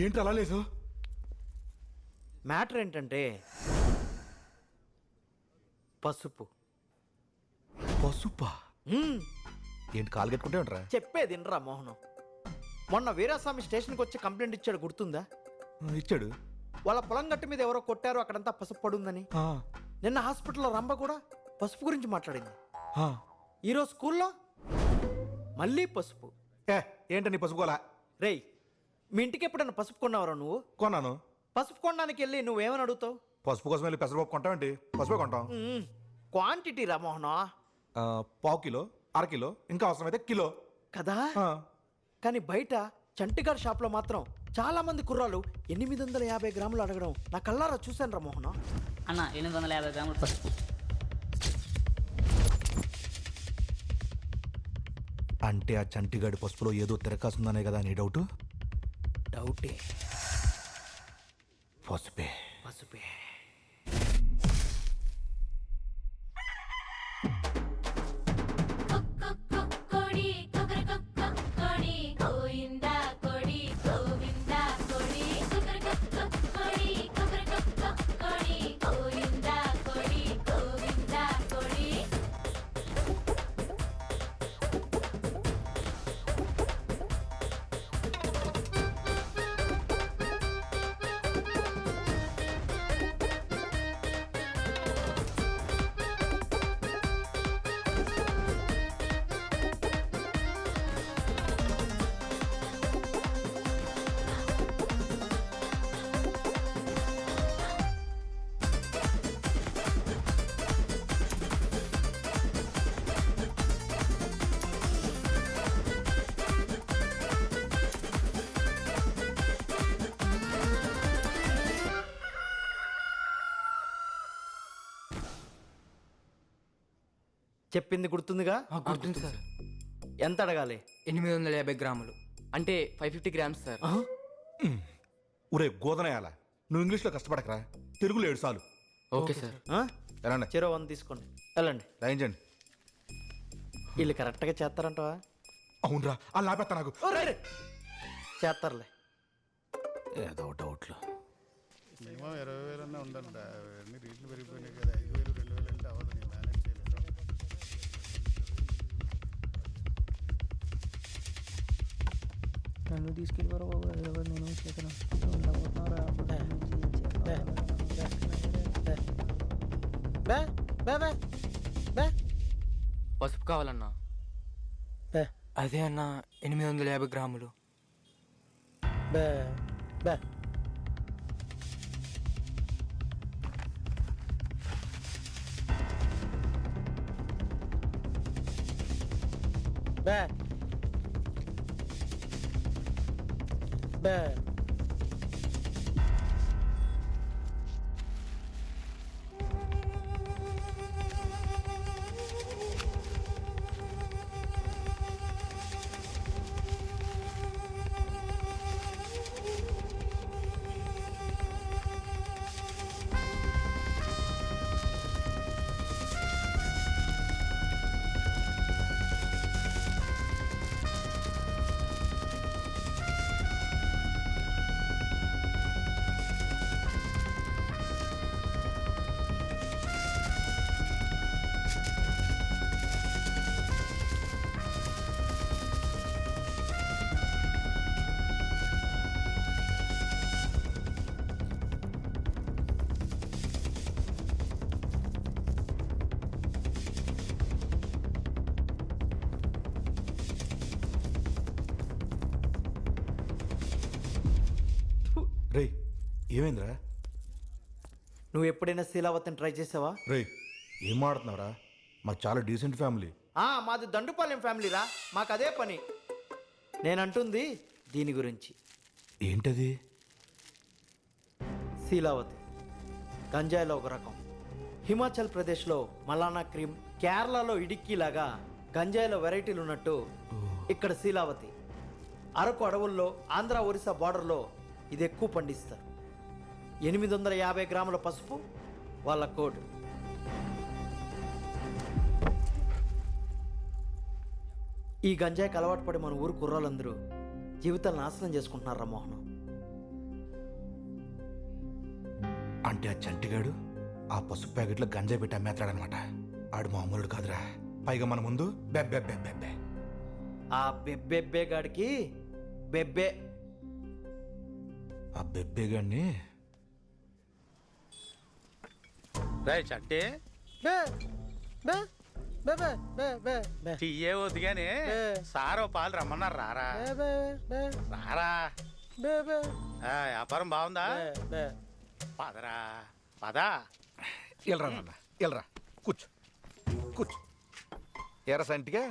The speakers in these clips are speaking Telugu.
ఏంటి అలా లేదు? మ్యాటర్ ఏంటంటే పసుపు. పసుపా? ఏంటి కాలు కట్టుకుంటే ఉంటారా? చెప్పేది వినరా మోహనం. మొన్న వీరాస్వామి స్టేషన్కి వచ్చి కంప్లైంట్ ఇచ్చాడు, గుర్తుందా? ఇచ్చాడు. వాళ్ళ పొలం గట్టు మీద ఎవరో కొట్టారు, అక్కడంతా పసుపు పడుందని. నిన్న హాస్పిటల్లో రంభ కూడా పసుపు గురించి మాట్లాడింది. ఈరోజు స్కూల్లో మళ్ళీ పసుపు. ఏంటని పసుపుకోలా? రేయ్, మీ ఇంటికి ఎప్పుడైనా పసుపు కొన్నావరా నువ్వు? కొన్నాను. పసుపు కొనడానికి వెళ్ళి నువ్వేమని అడుగుతావు? పసుపు కోసం వెళ్ళి పెసరపప్పు కొంటామేంటి? పసుపే కొంటాం. క్వాంటిటీ రా మోహన. 1/4 కిలో, 1/2 కిలో, ఇంకా అవసరమైతే కిలో కదా. కానీ బయట చంటిగారి షాప్లో మాత్రం చాలా మంది కుర్రాలు 850 గ్రాములు అడగడం నా కళ్ళారా చూశాను రా మోహన. అన్న 850 గ్రాములు పసుపు. అంటే ఆ చంటిగాడి పసుపులో ఏదో తిరకాసుందనే కదా నీ డౌట్? డౌటే. పసుపే. పసుపే. చెప్పింది గుర్తుందిగా? గుర్తుంది సార్. ఎంత అడగాలి? 850 గ్రాములు అంటే 550 గ్రామ్స్ సార్. ఊరే గోదనయాల, నువ్వు ఇంగ్లీష్లో కష్టపడకరా, తెలుగులో 7 సార్లు. Okay sir. ఎలాండి? చెరో 1 తీసుకోండి, వెళ్ళండి. రాయించండి. వీళ్ళు కరెక్ట్గా చేస్తారంటవా? అవునరా, అలా లాపేస్తా నాకు. చేస్తారులే. ఏదో డౌట్లు. మినిమం 20,000 ఉందంట. అన్ని రేట్లు పెరిగిపోయినాయి కదా. 5,000 2,000 అంటే అవ్వదు, నేను మేనేజ్ చేయలేదు. నన్ను తీసుకెళ్ళిపోరా బాబు, నేను చేతను పసుపు కావాలన్నా? అదే అన్న 850 గ్రాములు. రే, ఏమైందిరా? నువ్వు ఎప్పుడైనా శీలావతిని ట్రై చేసావా? రే, ఏం మాడుతున్నావురా? మాకు చాలా డీసెంట్ ఫ్యామిలీ. మాది దండుపాలెం ఫ్యామిలీరా, మాకు అదే పని. నేనంటుంది దీని గురించి. ఏంటది? శీలావతి గంజాయిలో ఒక రకం. హిమాచల్ ప్రదేశ్లో మలానా క్రీమ్, కేరళలో ఇడిక్కీలాగా గంజాయిలో వెరైటీలు ఉన్నట్టు ఇక్కడ శీలావతి. అరకు అడవుల్లో ఆంధ్ర ఒరిస్సా బార్డర్లో ఇది ఎక్కువ పండిస్తారు. 850 గ్రాముల పసుపు వాళ్ళ కోడ్. ఈ గంజాయికి అలవాటు పడి మన ఊరు కుర్రాళ్ళందరూ జీవితాలు నాశనం చేసుకుంటున్నారా మోహన్? అంటే ఆ చంటిగాడు ఆ పసుపు ప్యాకెట్లో గంజాయి పెట్టి అమ్మేస్తాడనమాట. ఆడు మామూలుడు కాదురా. పైగా మన ముందు బెబ్బే బెబ్బే. ఆ బెబ్బెబ్బే గాడికి బెబ్బే. ఆ బెబ్బేగాడిని రైట్ చట్టే టీయే వద్దు కానీ సారో పాలు రమ్మన్నారు రారా రారా. వ్యాపారం బాగుందా? పదరా పదా. వెళ్ళరా నాన్న వెళ్ళరా. కూర్చో కూర్చో. ఎర్ర సంటిగా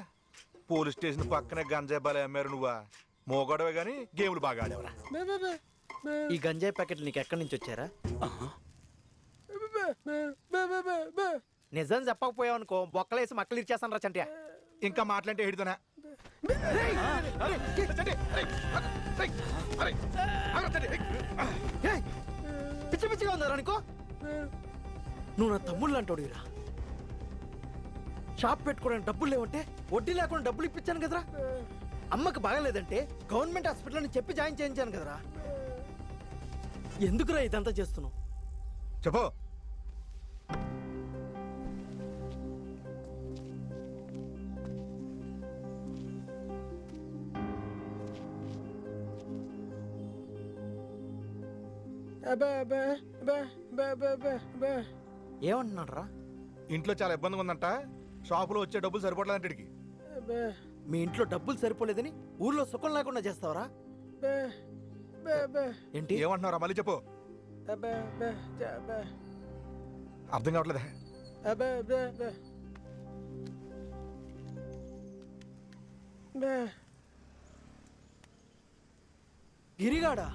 పోలీస్ స్టేషన్ పక్కనే గంజాయి బాలే అమ్మారు. నువ్వా మోగడవే కానీ గేములు బాగా ఆడేవరా. ఈ గంజాయి ప్యాకెట్లు నీకు ఎక్కడి నుంచి వచ్చారా? నిజం చెప్పకపోయావు అనుకో బొక్కలేసి మక్కలు ఇచ్చేస్తాను రా చంటియా. ఇంకా మాట్లాంటే ఎడుతానా? పిచ్చి పిచ్చిగా ఉందా నీకో? నువ్వు నా తమ్ముళ్ళు అంటాడు రా. షాప్ పెట్టుకోవడానికి డబ్బులు లేవంటే వడ్డీ లేకుండా డబ్బులు ఇప్పించాను కదరా. అమ్మకి బాగలేదంటే గవర్నమెంట్ హాస్పిటల్ అని చెప్పి జాయిన్ చేయించాను కదరా. ఎందుకురా ఇదంతా చేస్తున్నావు? చెప్పు. ఏమంటున్నాడు రా? ఇంట్లో చాలా ఇబ్బందిగా ఉందంట. షాపులో వచ్చే డబ్బులు సరిపోవట్లేదంటే ఈడికి. మీ ఇంట్లో డబ్బులు సరిపోలేదని ఊర్లో సుఖం లేకుండా చేస్తావరా? ఏంటి ఏమంటున్నారా? మళ్ళీ చెప్పు. అర్థం కావట్లేదా? గిరిగాడా?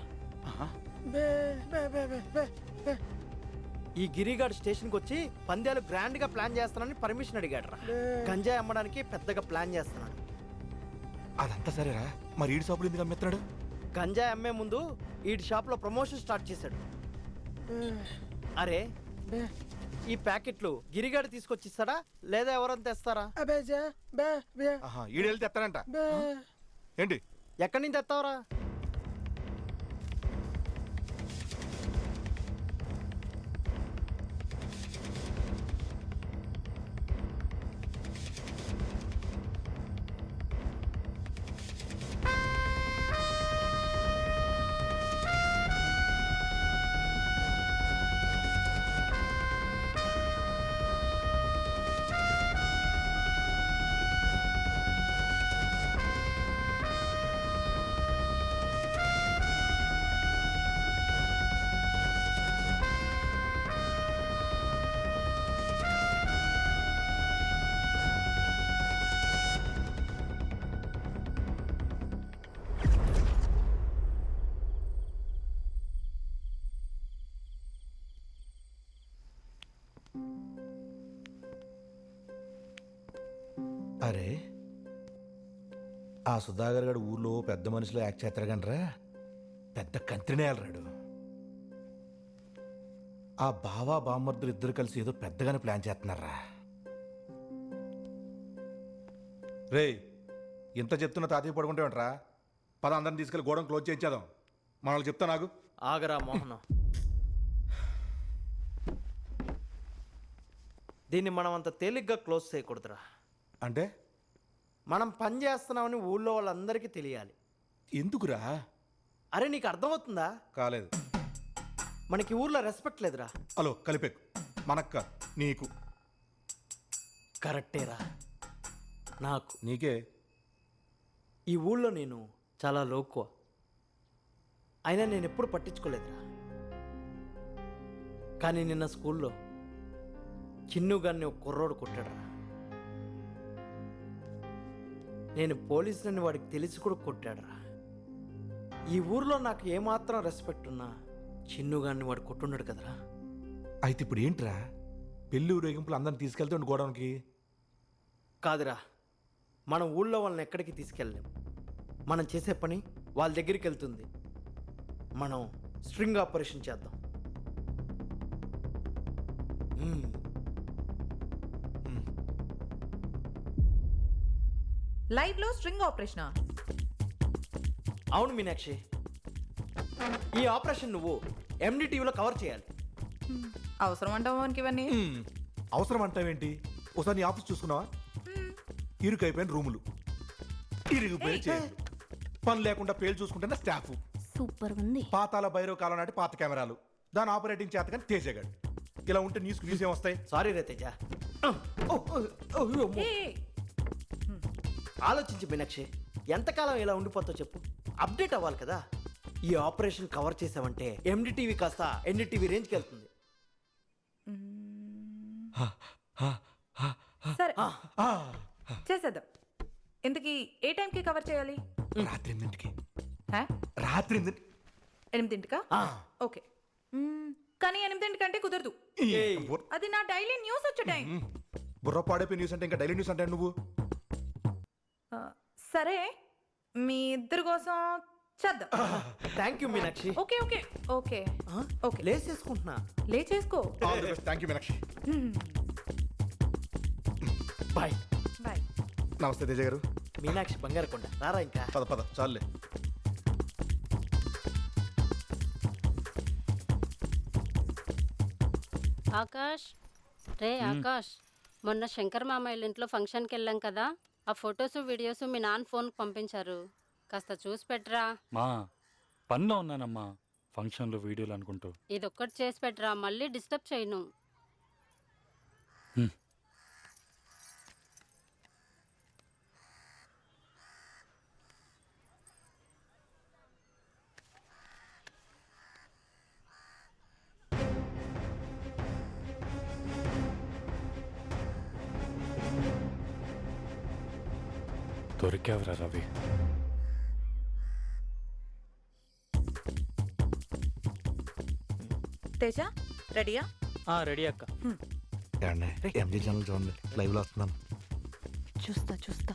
ఈ గిరిగాడు స్టేషన్కి వచ్చి పందాలు గ్రాండ్ గా ప్లాన్ చేస్తానని పర్మిషన్ అడిగాడు రా. గంజాయి అమ్మడానికి పెద్దగా ప్లాన్ చేస్తున్నాడు. అదంతా సరేరా, మరి ఈడి షాపులు ఎందుకు అమ్మేస్తున్నాడు? గంజాయి అమ్మే ముందు ఈ షాప్ లో ప్రమోషన్ స్టార్ట్ చేశాడు. అరే ఈ ప్యాకెట్లు గిరిగాడు తీసుకొచ్చి ఇస్తాడా లేదా ఎవరైనా తెస్తారా? ఆహా, ఈడు వెళ్తే తెస్తాడంట. ఏంటి? ఎక్కడి నుంచి తెస్తావరా? అరే ఆ సుధాకర్ గారు ఊర్లో పెద్ద మనుషులు యాక్ట్ చేస్తారు కనరా. పెద్ద కంత్రినే రాడు. ఆ బావా బామ్మర్దులు ఇద్దరు కలిసి ఏదో పెద్దగానే ప్లాన్ చేస్తున్నారా. రే ఇంత చెప్తున్న తాతయ్య పడుకుంటే ఉంటారా? పద అందరిని తీసుకెళ్ళి గోడం క్లోజ్ చేయించేద్దాం. మనల్ని చెప్తా నాకు. ఆగరా మోహన్, దీన్ని మనం అంత తేలిగ్గా క్లోజ్ చేయకూడదురా. అంటే మనం పని చేస్తున్నామని ఊళ్ళో వాళ్ళందరికీ తెలియాలి. ఎందుకురా? అరే నీకు అర్థమవుతుందా? కాలేదు. మనకి ఊర్లో రెస్పెక్ట్ లేదురా. హలో కలిపెక్కు. మనక్క నీకు. కరెక్టేరా. నాకు నీకే. ఈ ఊళ్ళో నేను చాలా లోకువ. అయినా నేను ఎప్పుడు పట్టించుకోలేదురా. కానీ నిన్న స్కూల్లో చిన్నుగాన్ని ఒక కుర్రోడు కొట్టాడురా. నేను పోలీసులని వాడికి తెలిసి కూడా కొట్టాడురా. ఈ ఊర్లో నాకు ఏమాత్రం రెస్పెక్ట్ ఉన్నా చిన్నుగాన్ని వాడు కొట్టున్నాడు కదరా. అయితే ఇప్పుడు ఏంట్రా? పెళ్ళి ఊరేగింపులు అందరిని తీసుకెళ్తే గోడౌన్కి? కాదురా, మనం ఊళ్ళో వాళ్ళని ఎక్కడికి తీసుకెళ్ళలేం. మనం చేసే పని వాళ్ళ దగ్గరికి వెళ్తుంది. మనం స్ట్రింగ్ ఆపరేషన్ చేద్దాం. లైవ్ లో స్ట్రింగ్ ఆపరేషన్. అవును మీనాక్షి, ఈ ఆపరేషన్ నువ్వు ఎండిటీవీలో కవర్ చేయాలి. అవసరం అంటావు మనకి ఇవన్నీ? అవసరం అంటావేంటి? ఒకసారి నీ ఆఫీస్ చూసుకున్నావా? ఇరుకైపోయిన రూములు, ఇరిగిపోయిన చైర్లు, పని లేకుండా పేలు చూసుకుంటున్న స్టాఫ్, సూపర్ ఉంది. పాతాల భైరవ కాలం నాటి పాత కెమెరాలు, దాని ఆపరేటింగ్ చేత కానీ తేజగాడు. ఇలా ఉంటే న్యూస్ ఏమొస్తాయి? సారీ రే తేజ. ఆలోచించి మీనాక్షి, ఎంతకాలం ఇలా ఉండిపోతావు చెప్పు? అప్డేట్ అవ్వాలి కదా. ఈ ఆపరేషన్ కవర్ చేసావంటే ఎండిటీవీ కాస్త ఎన్డీటీవీ రేంజ్కి వెళ్తుంది. సరే చేసేద్దాం. ఇంతకీ ఏ టైంకి కవర్ చేయాలి? రాత్రి 8కి. హా? రాత్రి 8కా? ఓకే. కానీ 8 కంటే కుదరదు. అది నా డైలీ న్యూస్ వచ్చే టైం. బుర్ర పాడైపోయి న్యూస్ అంటే ఇంకా డైలీ న్యూస్ అంటే నువ్వు. సరే, మీ ఇద్దరి కోసం చేద్దాం. Thank you Meenakshi. Okay okay okay okay. లేచేసుకుంటున్నా. లేచేసుకో. Thank you Meenakshi. Bye. Bye. నమస్తే తేజ గారు. మీనాక్షి బంగారు కొండ. రారా ఇంకా. పద పద చాలులే. ఆకాష్, రే ఆకాష్, మొన్న శంకర్ మామయ్య ఇంట్లో ఫంక్షన్కి వెళ్ళాం కదా, ఆ ఫొటోస్ వీడియోస్ మీ నాన్న ఫోన్కి పంపించారు, కాస్త చూసి పెట్టరా. మా పనిలో ఉన్నానమ్మా, ఫంక్షన్లు వీడియోలు అనుకుంటూ. ఇదొక్కటి చేసి పెట్టరా, మళ్ళీ డిస్టర్బ్ చేయను. దొరికావురా రవి. తేజ రెడీయా? రెడీ అక్క. ఎంజీ ఛానల్ చూడండి, లైవ్ లో వస్తున్నాను. చూస్తా.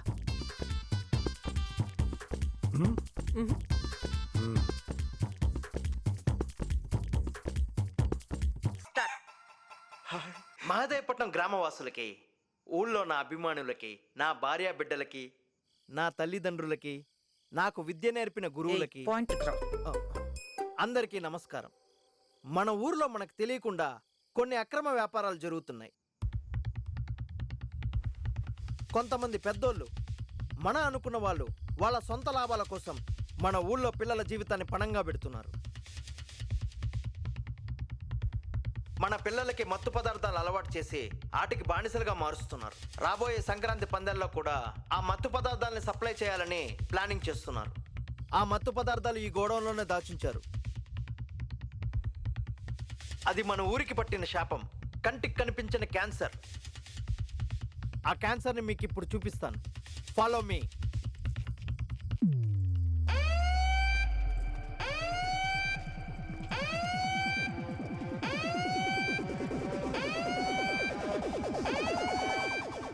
మహదేవపట్నం గ్రామవాసులకి, ఊళ్ళో నా అభిమానులకి, నా భార్య బిడ్డలకి, నా తల్లిదండ్రులకి, నాకు విద్య నేర్పిన గురువులకి, అందరికీ నమస్కారం. మన ఊర్లో మనకు తెలియకుండా కొన్ని అక్రమ వ్యాపారాలు జరుగుతున్నాయి. కొంతమంది పెద్దోళ్ళు, మన అనుకున్న వాళ్ళు వాళ్ళ సొంత లాభాల కోసం మన ఊళ్ళో పిల్లల జీవితాన్ని పణంగా పెడుతున్నారు. మన పిల్లలకి మత్తు పదార్థాలు అలవాటు చేసి ఆటికి బానిసలుగా మారుస్తున్నారు. రాబోయే సంక్రాంతి పందెల్లో కూడా ఆ మత్తు పదార్థాలని సప్లై చేయాలని ప్లానింగ్ చేస్తున్నారు. ఆ మత్తు పదార్థాలు ఈ గోడౌన్లోనే దాచుంచారు. అది మన ఊరికి పట్టిన శాపం, కంటికి కనిపించిన క్యాన్సర్. ఆ క్యాన్సర్ని మీకు ఇప్పుడు చూపిస్తాను. Follow me.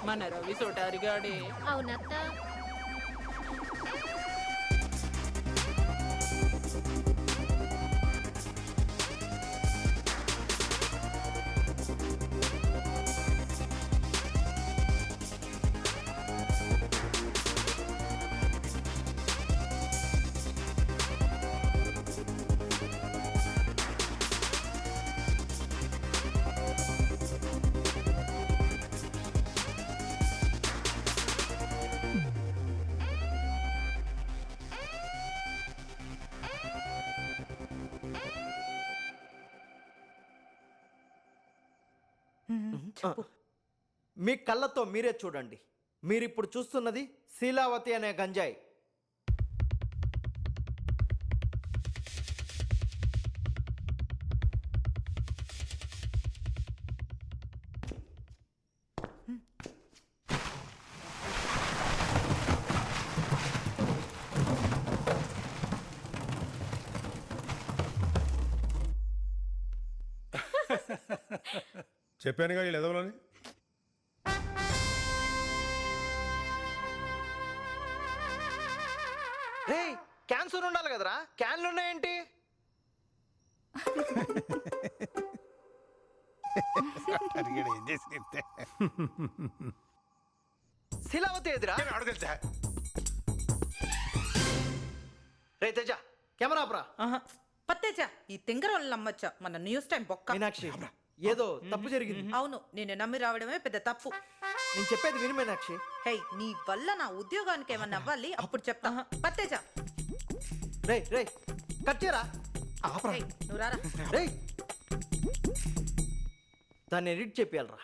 మన రవి సోటారిగాడే. అవునత్త. మీ కళ్ళతో మీరే చూడండి. మీరిప్పుడు చూస్తున్నది శీలావతి అనే గంజాయి. చెప్పానుగా వీళ్ళు ఎదవలని. రే, క్యాన్సర్ ఉండాలి కదరా, క్యాన్లు ఉన్నాయేంటి? అడిగాడు ఏం చేసి శీలావతి ఎదురా. తెలుసా? రే తేజ కెమెరా ఆపరా. పత్తేజా ఈ తింగరోళ్ళని నమ్మొచ్చా? మన న్యూస్ టైం బొక్క. మీనాక్షి ఏదో తప్పు జరిగింది. అవును, నేను నమ్మి రావడమే పెద్ద తప్పు. నేను చెప్పేది విను మీనాక్షి. హే, నీ వల్ల నా ఉద్యోగానికి ఏమన్నా అవ్వాలి, అప్పుడు చెప్తా. పత్తేజా రే రే కట్ చేయరా. హే, నువ్వు రారా. రే దాన్ని ఎడిట్ చెప్పాలరా.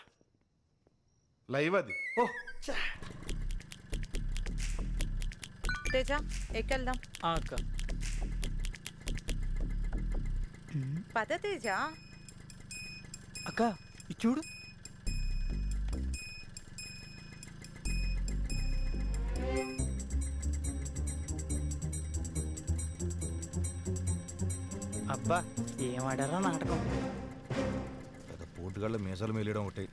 లైవ్ అది. ఓ ఛా. తేజ ఎక్కెళ్దాం. అక్క పద తేజ. అక్క ఇది చూడు. అబ్బా ఏం ఆడారా నాటకం. పెద్ద పోటుగాళ్ళ మీసాలు మేలేయడం ఒకటి.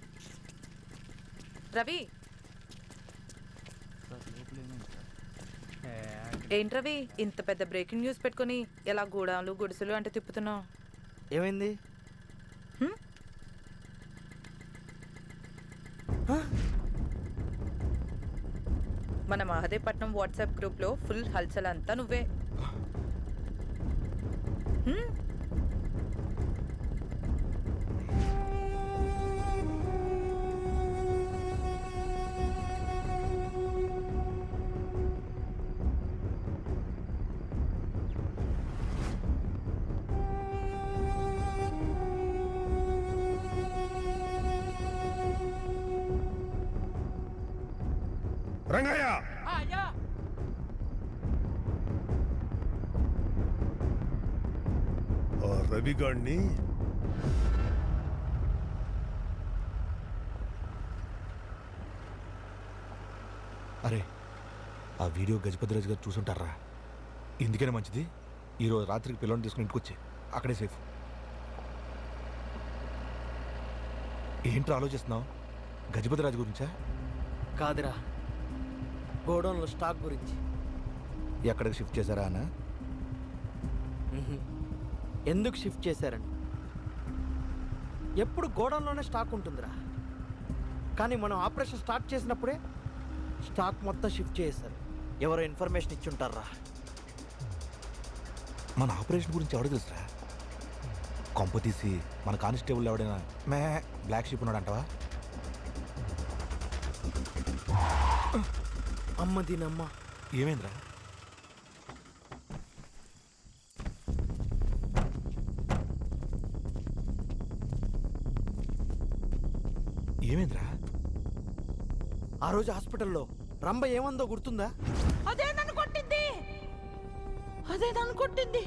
రవి, ఏంటి రవి ఇంత పెద్ద బ్రేకింగ్ న్యూస్ పెట్టుకుని ఎలా గూడాలు గుడిసెలు అంటే తిప్పుతున్నావు? ఏమైంది? మన మహదేపట్నం వాట్సాప్ గ్రూప్ లో ఫుల్ హల్చల్ అంతా నువ్వే. హ్మ్? రంగయ్య ఆ రవిగాడిని అరే ఆ వీడియో గజపతిరాజు గారు చూసుంటారా? ఎందుకైనా మంచిది ఈరోజు రాత్రికి పిల్లల్ని తీసుకుని ఇంటికి వచ్చి అక్కడే సేఫ్. ఏంట్రా ఆలోచిస్తున్నావు? గజపతిరాజు గురించా? కాదురా, గోడౌన్లో స్టాక్ గురించి. ఎక్కడికి షిఫ్ట్ చేశారా అన్న? ఎందుకు షిఫ్ట్ చేశారని. ఎప్పుడు గోడౌన్లోనే స్టాక్ ఉంటుందిరా, కానీ మనం ఆపరేషన్ స్టార్ట్ చేసినప్పుడే స్టాక్ మొత్తం షిఫ్ట్ చేశారు. ఎవరో ఇన్ఫర్మేషన్ ఇచ్చుంటారా. మన ఆపరేషన్ గురించి ఎవడో తెలుసురా? కొంప తీసి మన కానిస్టేబుల్ ఎవడైనా బ్లాక్ షిప్ ఉన్నాడంటవా? అమ్మ దీనమ్మ. ఏమైందిరా? ఏమైందిరా? ఆ రోజు హాస్పిటల్లో రంభ ఏమందో గుర్తుందా? అదే నన్ను కొట్టింది, అదే నన్ను కొట్టింది.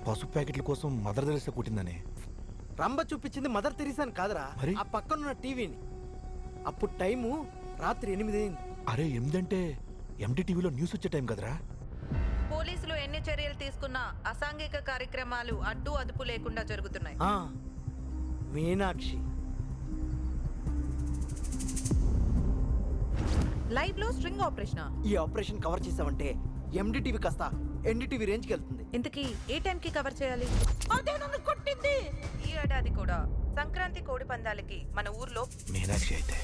పసుపు ప్యాకెట్ల కోసం మదర్ తెరిసా కొట్టిందని. రంభ చూపించింది మదర్ తెరీసాని కాదురా, మరి? ఆ పక్కనున్న టీవీని. అప్పుడు టైము రాత్రి 8 అయింది. అరే 8 అంటే ఎంటీటీవీలో న్యూస్ వచ్చే టైం కదరా. పోలీసులు ఎన్ని చర్యలు తీసుకున్నా అసాంఘిక కార్యక్రమాలు అడ్డు అదుపు లేకుండా జరుగుతున్నాయి. మీనాక్షి లైవ్ లో స్ట్రింగ్ ఆపరేషన్. ఈ ఆపరేషన్ కవర్ చేసావంటే ఎండిటీవీ కాస్త ఎన్డీటీవీ రేంజ్కి వెళ్తుంది. ఇంతకీ ఏ టైంకి కవర్ చేయాలి? అదే నన్ను కొట్టింది. ఈ ఏడాది కూడా సంక్రాంతి కోడి పందాలకి మన ఊర్లో మీనాక్షి అయితే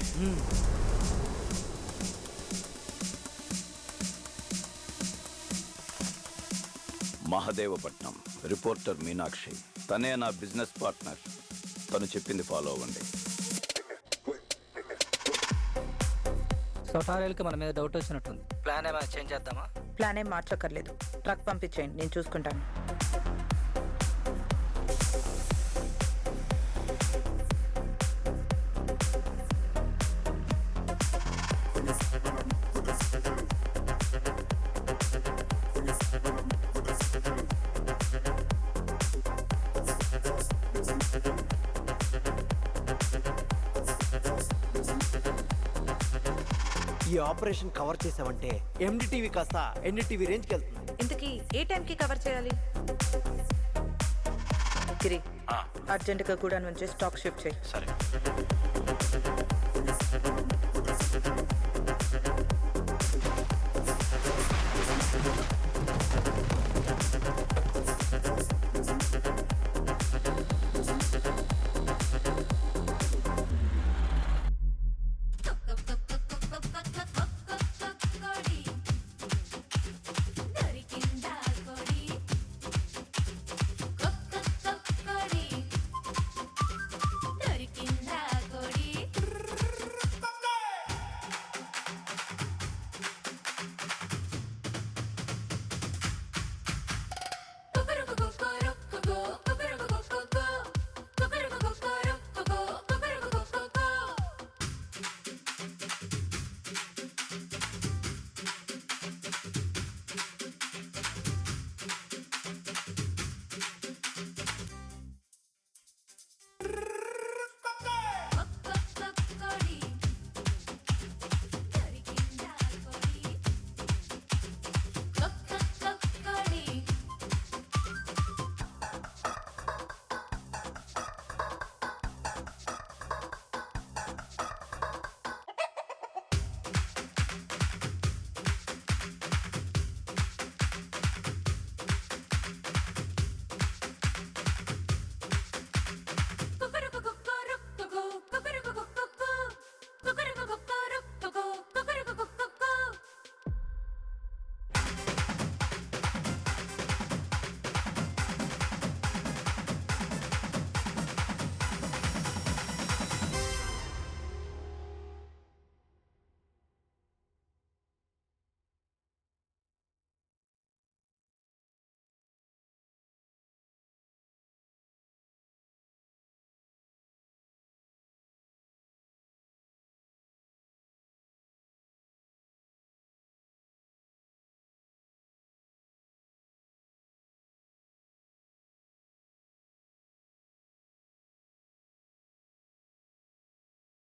మహదేవపట్నం రిపోర్టర్ మీనాక్షి. తనే నా బిజినెస్ పార్ట్నర్. తను చెప్పింది ఫాలో అవ్వండి. సఫారీలకి మన మీద డౌట్ వచ్చినట్టుంది. ప్లాన్ ఏమైనా చేంజ్ చేద్దామా? ప్లాన్ ఏం మార్చక్కర్లేదు, ట్రక్ పంపించేయండి, నేను చూసుకుంటాను. ఈ ఆపరేషన్ కవర్ చేసావంటే ఎండిటీవీ కాస్త ఎన్డీటీవీ రేంజ్కి వెళ్తుంది. ఇంతకీ ఏ టైంకి కవర్ చేయాలి? గిరి, అర్జెంటుగా కూడా నుంచి స్టాక్ షిఫ్ట్ చేయి. సరే.